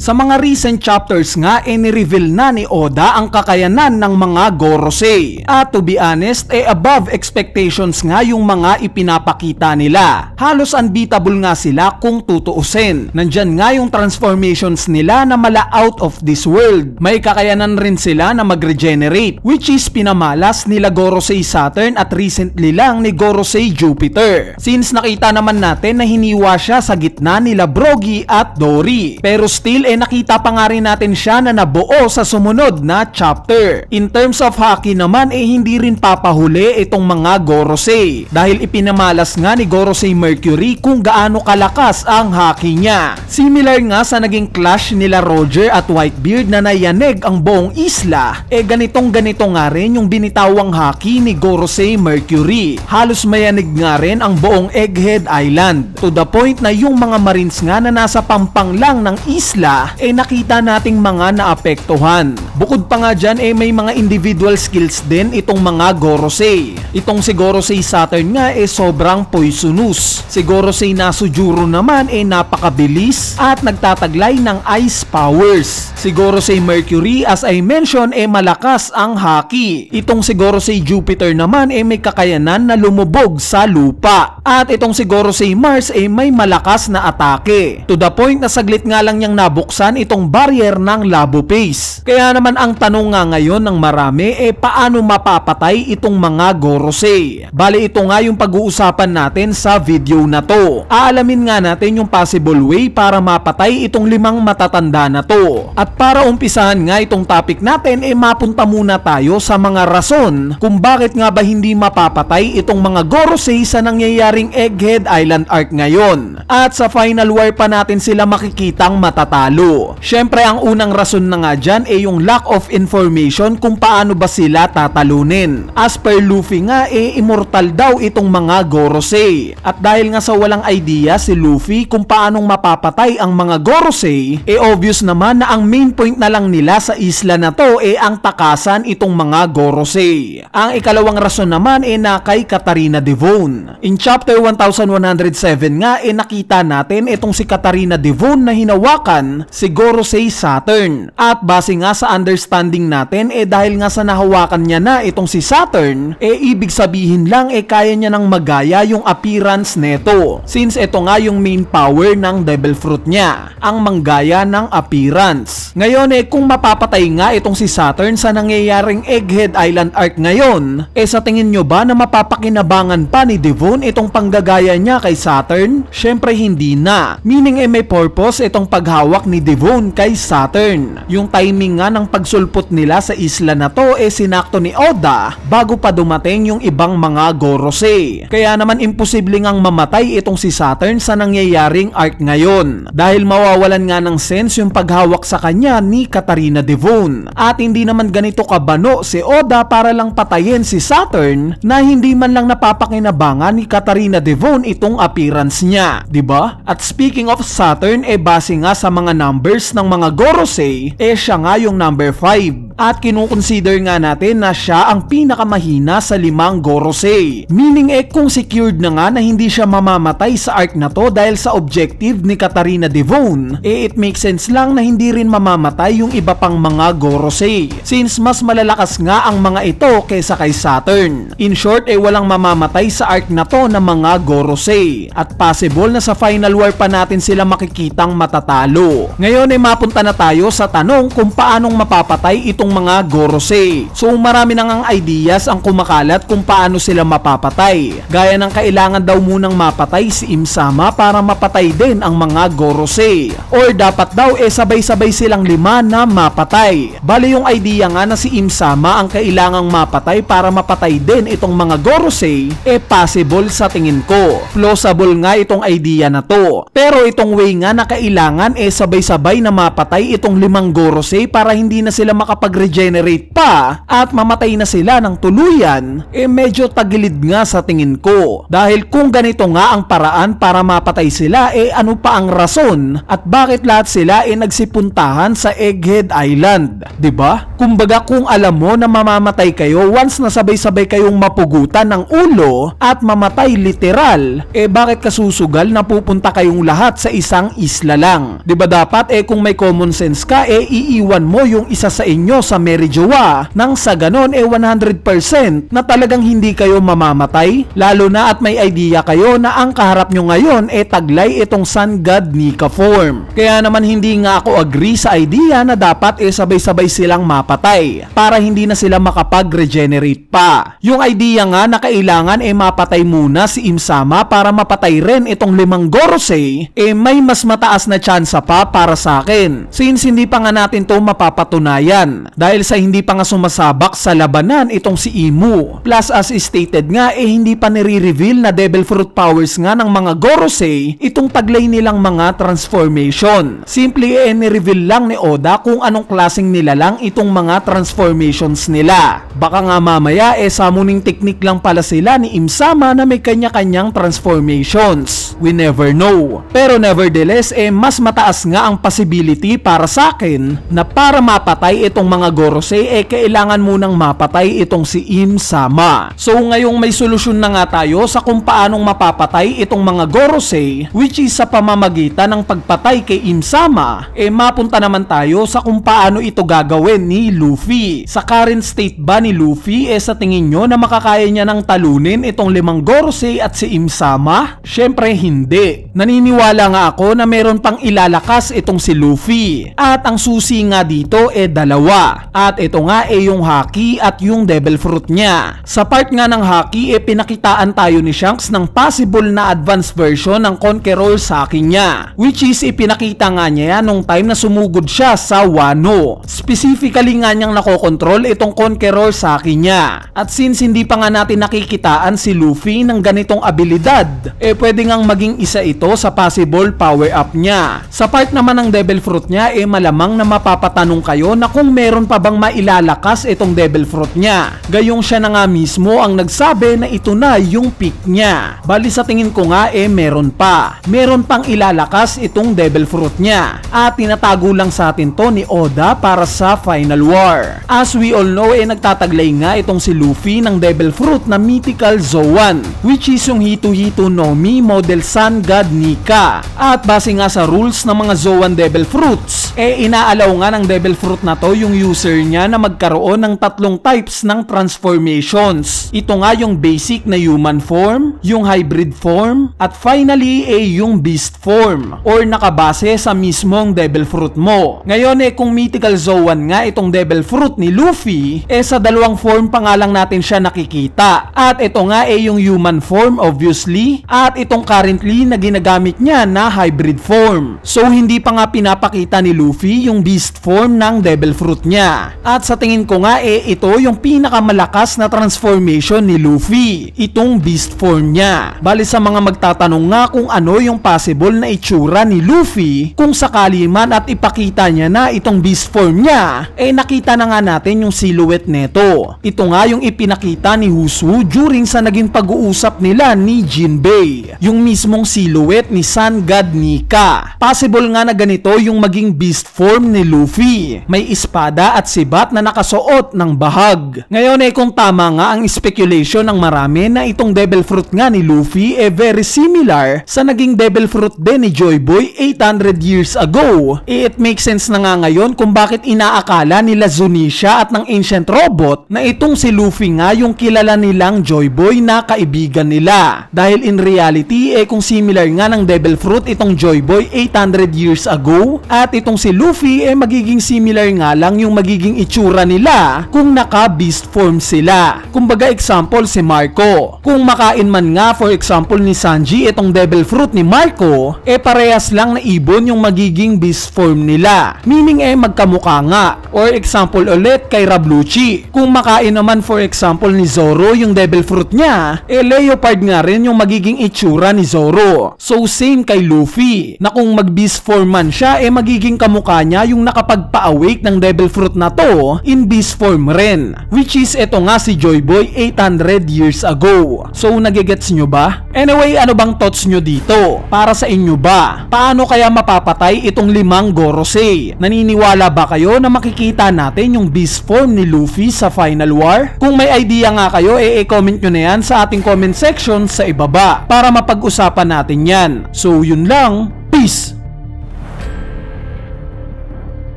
Sa mga recent chapters nga ni-reveal na ni Oda ang kakayanan ng mga Gorosei. At to be honest, above expectations nga yung mga ipinapakita nila. Halos unbeatable nga sila kung tutuusin. Nandyan nga yung transformations nila na mala out of this world. May kakayanan rin sila na mag-regenerate, which is pinamalas nila Gorosei Saturn at recently lang ni Gorosei Jupiter. Since nakita naman natin na hiniwa siya sa gitna nila Brogy at Dory. Pero still nakita pa nga rin natin siya na nabuo sa sumunod na chapter. In terms of haki naman hindi rin papahuli itong mga Gorosei dahil ipinamalas nga ni Gorosei Mercury kung gaano kalakas ang haki niya. Similar nga sa naging clash nila Roger at Whitebeard na nayanig ang buong isla, ganitong ganito nga rin yung binitawang haki ni Gorosei Mercury. Halos mayanig nga rin ang buong Egghead Island to the point na yung mga marines nga na nasa pampang lang ng isla nakita nating mga naapektuhan. Bukod pa nga dyan may mga individual skills din itong mga Gorosei. Itong si Gorosei Saturn nga sobrang poisonous. Si Gorosei Nasujuro naman napakabilis at nagtataglay ng ice powers. Si Gorosei Mercury as I mentioned malakas ang haki. Itong si Gorosei Jupiter naman may kakayanan na lumubog sa lupa. At itong si Gorosei Mars may malakas na atake. To the point na saglit nga lang niyang nabuksan itong barrier ng Labo Phase. Kaya naman ang tanong nga ngayon ng marami paano mapapatay itong mga Gorosei? Bali ito nga yung pag-uusapan natin sa video na to. Aalamin nga natin yung possible way para mapatay itong 5 matatanda na to. At para umpisahan nga itong topic natin mapunta muna tayo sa mga rason kung bakit nga ba hindi mapapatay itong mga Gorosei sa nangyayaring Egghead Island arc ngayon. At sa final war pa natin sila makikitang matatalo. Syempre ang unang rason na nga dyan yung lack of information kung paano ba sila tatalunin. As per Luffy nga immortal daw itong mga Gorosei. At dahil nga sa walang idea si Luffy kung paanong mapapatay ang mga Gorosei, obvious naman na ang main point na lang nila sa isla na to ang takasan itong mga Gorosei. Ang ikalawang rason naman na kay Katarina Devon. In chapter 1107 nga nakita natin itong si Katarina Devon na hinawakan si Gorosei Saturn. At base nga sa understanding natin dahil nga sa nahawakan niya na itong si Saturn, ibig sabihin lang kaya niya nang magaya yung appearance neto. Since ito nga yung main power ng Devil Fruit niya, ang manggaya ng appearance. Ngayon kung mapapatay nga itong si Saturn sa nangyayaring Egghead Island arc ngayon, sa tingin nyo ba na mapapakinabangan pa ni Devon itong panggagaya niya kay Saturn? Syempre hindi na. Meaning may purpose itong paghawak ni Devon kay Saturn. Yung timing nga ng pagsulpot nila sa isla na to sinakto ni Oda bago pa dumating yung ibang mga Gorosei. Kaya naman imposible ngang mamatay itong si Saturn sa nangyayaring arc ngayon dahil mawawalan nga ng sense yung paghawak sa kanya ni Katarina Devon. At hindi naman ganito kabano si Oda para lang patayin si Saturn na hindi man lang napapakinabangan ni Katarina Devon itong appearance niya, diba? At speaking of Saturn base nga sa mga numbers ng mga Gorosei siya nga yung number 5 at kinukonsider nga natin na siya ang pinakamahina sa 5 Gorosei. Meaning kung secured na nga na hindi siya mamamatay sa arc na to dahil sa objective ni Katarina Devon, it makes sense lang na hindi rin mamamatay yung iba pang mga Gorosei since mas malalakas nga ang mga ito kaysa kay Saturn. In short walang mamamatay sa arc na to na mga Gorosei at possible na sa final war pa natin sila makikitang matatalo. Ngayon mapunta na tayo sa tanong kung paanong mapapatay itong mga Gorosei. So marami nang ang ideas ang kumakalat kung paano sila mapapatay. Gaya ng kailangan daw munang mapatay si Im-sama para mapatay din ang mga Gorosei. Or dapat daw sabay-sabay silang 5 na mapatay. Bali yung idea nga na si Im-sama ang kailangang mapatay para mapatay din itong mga Gorosei possible sa tingin ko. Plausible nga itong idea na to. Pero itong way nga na kailangan sabay-sabay na mapatay itong 5 Gorosei para hindi na sila makapag-regenerate pa at mamatay na sila ng tuluyan medyo tagilid nga sa tingin ko. Dahil kung ganito nga ang paraan para mapatay sila ano pa ang rason at bakit lahat sila nagsipuntahan sa Egghead Island, 'di ba? Kumbaga kung alam mo na mamamatay kayo once na sabay-sabay kayong mapugutan ng ulo at mamatay literal, bakit kasusugal na pupunta kayong lahat sa isang isla lang? 'Di ba dapat dapat kung may common sense ka iiwan mo yung isa sa inyo sa merijowa nang sa ganon 100% na talagang hindi kayo mamamatay, lalo na at may idea kayo na ang kaharap nyo ngayon taglay itong Sun God Nika form. Kaya naman hindi nga ako agree sa idea na dapat sabay-sabay silang mapatay para hindi na sila makapag-regenerate pa. Yung idea nga na kailangan mapatay muna si Im-sama para mapatay rin itong 5 Gorosei may mas mataas na tsansa pa para sa akin, since hindi pa nga natin to mapapatunayan dahil sa hindi pa nga sumasabak sa labanan itong si Imu. Plus as stated nga hindi pa nire-reveal na devil fruit powers nga ng mga Gorosei itong taglay nilang mga transformation. Simple ni-reveal lang ni Oda kung anong klaseng nila lang itong mga transformations nila. Baka nga mamaya summoning technique lang pala sila ni Im-sama na may kanya-kanyang transformations. We never know. Pero nevertheless mas mataas nga ang possibility para sa akin na para mapatay itong mga Gorosei kailangan munang mapatay itong si Im-sama. So ngayong may solusyon na nga tayo sa kung paanong mapapatay itong mga Gorosei, which is sa pamamagitan ng pagpatay kay Im-sama, mapunta naman tayo sa kung paano ito gagawin ni Luffy. Sa current state ba ni Luffy sa tingin nyo na makakaya niya nang talunin itong 5 Gorosei at si Im-sama? Syempre hindi. Naniniwala nga ako na meron pang ilalakas itong si Luffy. At ang susi nga dito dalawa. At ito nga yung haki at yung devil fruit niya. Sa part nga ng haki pinakitaan tayo ni Shanks ng possible na advanced version ng Conqueror Saki niya, which is ipinakita nga niya yan nung time na sumugod siya sa Wano. Specifically nga niyang nakokontrol itong Conqueror Saki niya. At since hindi pa nga natin nakikitaan si Luffy ng ganitong abilidad, pwede ngang maging isa ito sa possible power up niya. Sa part naman ng devil fruit niya malamang na mapapatanong kayo na kung meron pa bang mailalakas itong devil fruit niya. Gayong siya na nga mismo ang nagsabi na ito na yung peak niya. Bali sa tingin ko nga meron pa. Meron pang ilalakas itong devil fruit niya. At tinatago lang sa atin to ni Oda para sa Final War. As we all know nagtataglay nga itong si Luffy ng devil fruit na mythical Zoan, which is yung Hito-Hito no Mi model Sun God Nika. At base nga sa rules ng mga Zoan devil fruits, inaalaw nga ng devil fruit na to yung user niya na magkaroon ng 3 types ng transformations. Ito nga yung basic na human form, yung hybrid form, at finally yung beast form or nakabase sa mismong devil fruit mo. Ngayon kung mythical Zoan nga itong devil fruit ni Luffy, sa 2 form pa nga lang natin siya nakikita. At ito nga yung human form obviously, at itong currently na ginagamit niya na hybrid form. So hindi pa nga pinapakita ni Luffy yung beast form ng devil fruit niya. At sa tingin ko nga ito yung pinakamalakas na transformation ni Luffy, itong beast form niya. Bali sa mga magtatanong nga kung ano yung possible na itsura ni Luffy kung sakali man at ipakita niya na itong beast form niya, nakita na nga natin yung silhouette neto. Ito nga yung ipinakita ni Husu during sa naging pag-uusap nila ni Jinbei, yung mismong silhouette ni Sun God Nika. Possible nga na ganito yung maging beast form ni Luffy, may espada at sibat na nakasuot ng bahag. Ngayon kung tama nga ang speculation ng marami na itong devil fruit nga ni Luffy very similar sa naging devil fruit din ni Joy Boy 800 years ago, it makes sense na nga ngayon kung bakit inaakala nila Zunisha at ng Ancient Robot na itong si Luffy nga yung kilala nilang Joy Boy na kaibigan nila. Dahil in reality kung similar nga ng devil fruit itong Joy Boy 800 years ago at itong si Luffy magiging similar nga lang yung magiging itsura nila kung naka-beast form sila. Kumbaga example si Marco, kung makain man nga for example ni Sanji itong devil fruit ni Marco, parehas lang na ibon yung magiging beast form nila, meaning magkamukha nga. Or example ulit kay Rabluchi, kung makain naman for example ni Zoro yung devil fruit niya, leopard nga rin yung magiging itsura ni Zoro. So same kay Luffy, na kung mag-beast form man siya magiging kamukha niya yung nakapagpa-awake ng devil fruit na to in beast form rin, which is ito nga si Joy Boy 800 years ago. So nagigets nyo ba? Anyway, ano bang thoughts nyo dito? Para sa inyo ba? Paano kaya mapapatay itong 5 Gorosei? Naniniwala ba kayo na makikita natin yung beast form ni Luffy sa Final War? Kung may idea nga kayo, comment nyo na yan sa ating comment section sa ibaba para mapag-usapan natin yan. So yun lang, peace!